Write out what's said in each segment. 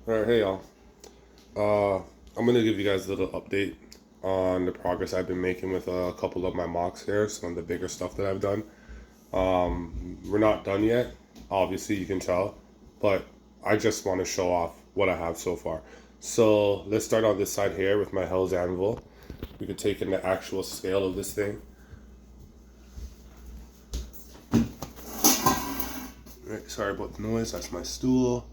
Alright, hey y'all. I'm gonna give you guys a little update on the progress I've been making with a couple of my mocks here, some of the bigger stuff that I've done. We're not done yet, obviously you can tell, but I just want to show off what I have so far. So let's start on this side here with my Hell's Anvil. We could take in the actual scale of this thing. Right, sorry about the noise, that's my stool.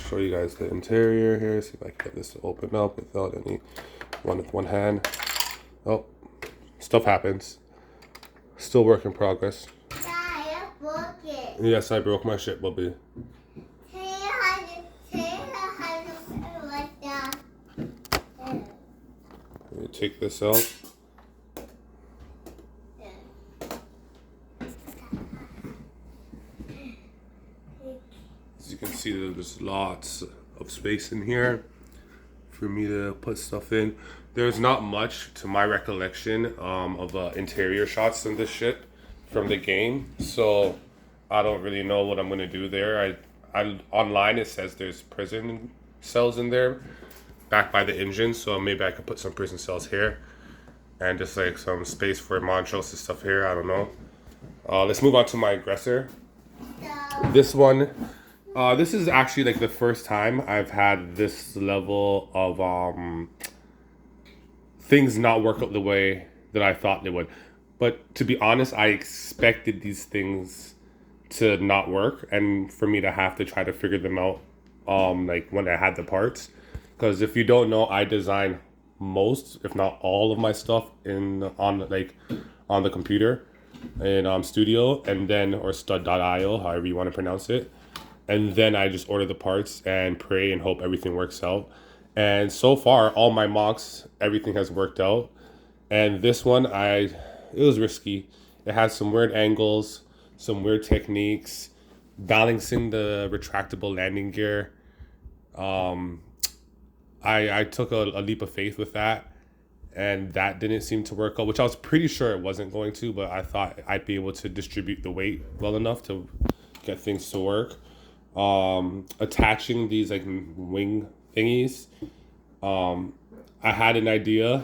Show you guys the interior here. See if I can get this to open up without any one hand. Oh, stuff happens. Still work in progress. Dad, I broke it. Yes, I broke my shit, Bubby. Let me take this out. As you can see, there's lots of space in here for me to put stuff in. There's not much, to my recollection, of interior shots in this shit from the game, so I don't really know what I'm gonna do there. I online it says there's prison cells in there, back by the engine, so maybe I could put some prison cells here, and just like some space for Montrose and stuff here. I don't know. Let's move on to my aggressor. This one. This is actually like the first time I've had this level of things not work out the way that I thought they would. But to be honest, I expected these things to not work and for me to have to try to figure them out like when I had the parts. Because if you don't know, I design most, if not all of my stuff on the computer in Studio, and then or stud.io, however you want to pronounce it. And then I just order the parts and pray and hope everything works out. And so far, all my mocks, everything has worked out. And this one, it was risky. It had some weird angles, some weird techniques, balancing the retractable landing gear. I took a leap of faith with that, and that didn't seem to work out, which I was pretty sure it wasn't going to, but I thought I'd be able to distribute the weight well enough to get things to work. Attaching these like wing thingies, I had an idea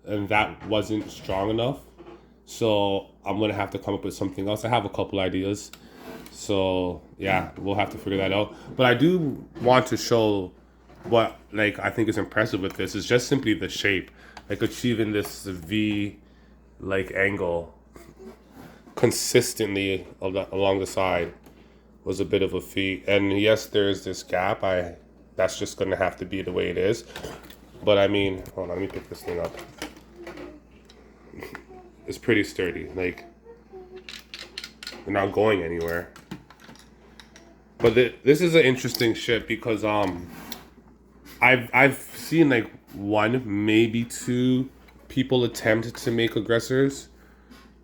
and that wasn't strong enough, so I'm gonna have to come up with something else. I have a couple ideas, so yeah, we'll have to figure that out. But I do want to show what like I think is impressive with this is just simply the shape, like achieving this V like angle consistently along the side was a bit of a feat. And yes, there's this gap. That's just gonna have to be the way it is. But I mean, hold on, let me pick this thing up. It's pretty sturdy. Like, they're not going anywhere. But this is an interesting ship because I've seen like one, maybe two people attempt to make aggressors.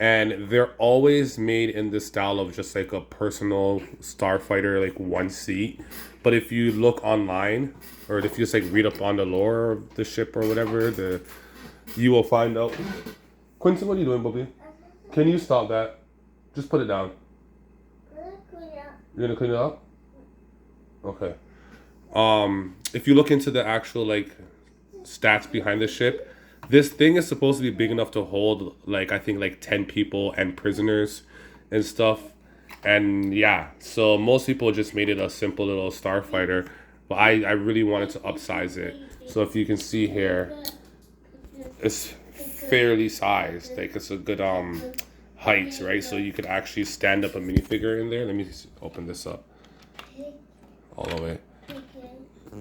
And they're always made in the style of just like a personal starfighter, like one seat. But if you look online, or if you just like read up on the lore of the ship or whatever, you will find out. Quincy, what are you doing, Bobby? Can you stop that? Just put it down. You're gonna clean it up? Okay. If you look into the actual like stats behind the ship, this thing is supposed to be big enough to hold, like, I think, like 10 people and prisoners and stuff. And yeah, so most people just made it a simple little starfighter. But I really wanted to upsize it. So if you can see here, it's fairly sized. Like, it's a good height, right? So you could actually stand up a minifigure in there. Let me open this up all the way.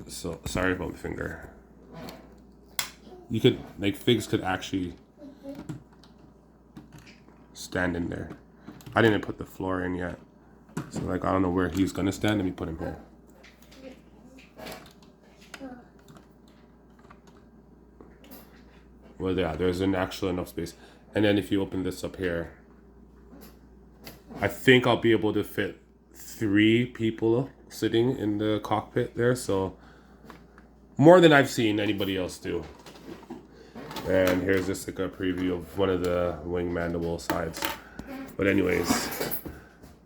So, sorry about my finger. You could, like, figs could actually stand in there. I didn't put the floor in yet. So, like, I don't know where he's gonna stand. Let me put him here. Well, yeah, there's an actual enough space. And then if you open this up here, I think I'll be able to fit 3 people sitting in the cockpit there. So, more than I've seen anybody else do. And here's just like a preview of one of the wing mandible sides. But anyways,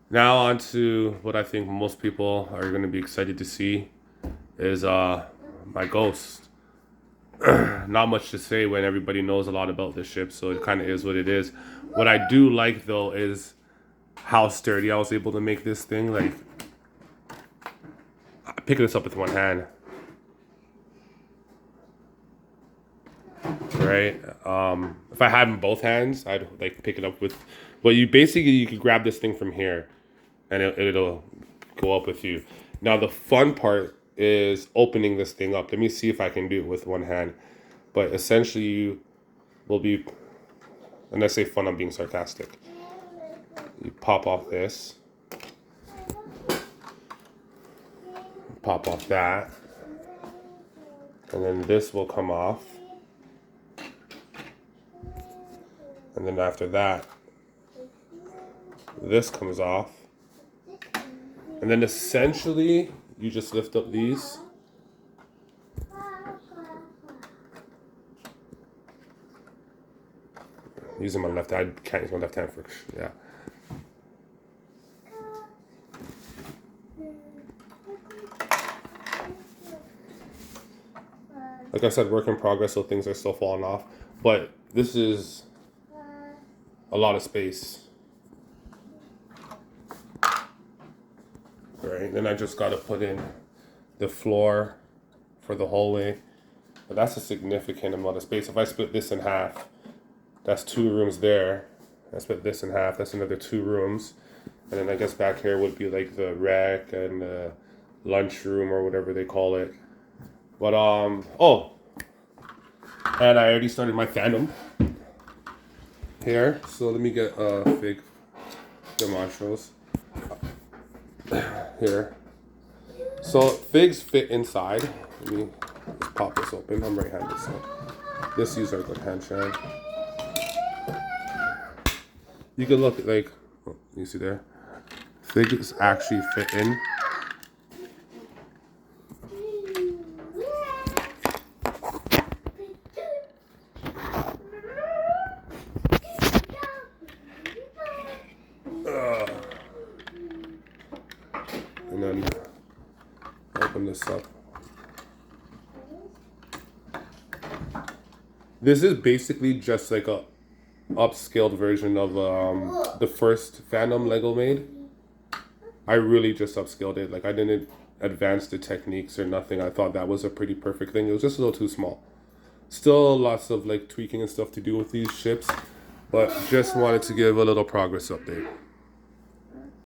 now on to what I think most people are going to be excited to see is my Ghost. Not much to say when everybody knows a lot about this ship, so it kind of is what it is. What I do like though is how sturdy I was able to make this thing. Like, I pick this up with one hand, right? If I had in both hands, I'd like pick it up with. But you could grab this thing from here, and it'll go up with you. Now the fun part is opening this thing up. Let me see if I can do it with one hand. But essentially, you will be, and I say fun, I'm being sarcastic. You pop off this, pop off that, and then this will come off. And then after that, this comes off. And then essentially, you just lift up these. Using my left hand, I can't use my left hand for, yeah. Like I said, work in progress, so things are still falling off. But this is a lot of space. Right, then I just got to put in the floor for the hallway. But that's a significant amount of space. If I split this in half, that's 2 rooms there. I split this in half, that's another 2 rooms. And then I guess back here would be like the rec and the lunchroom or whatever they call it. But, oh. And I already started my Phantom here. So let me get a fig demonstros here. So figs fit inside. Let me just pop this open. I'm right-handed, so this uses our good hand shine. You can look at like, oh, you see there, figs actually fit in. And then open this up. This is basically just like a upscaled version of the first Phantom Lego made. I really just upscaled it. Like, I didn't advance the techniques or nothing. I thought that was a pretty perfect thing. It was just a little too small. Still lots of like tweaking and stuff to do with these ships, but just wanted to give a little progress update.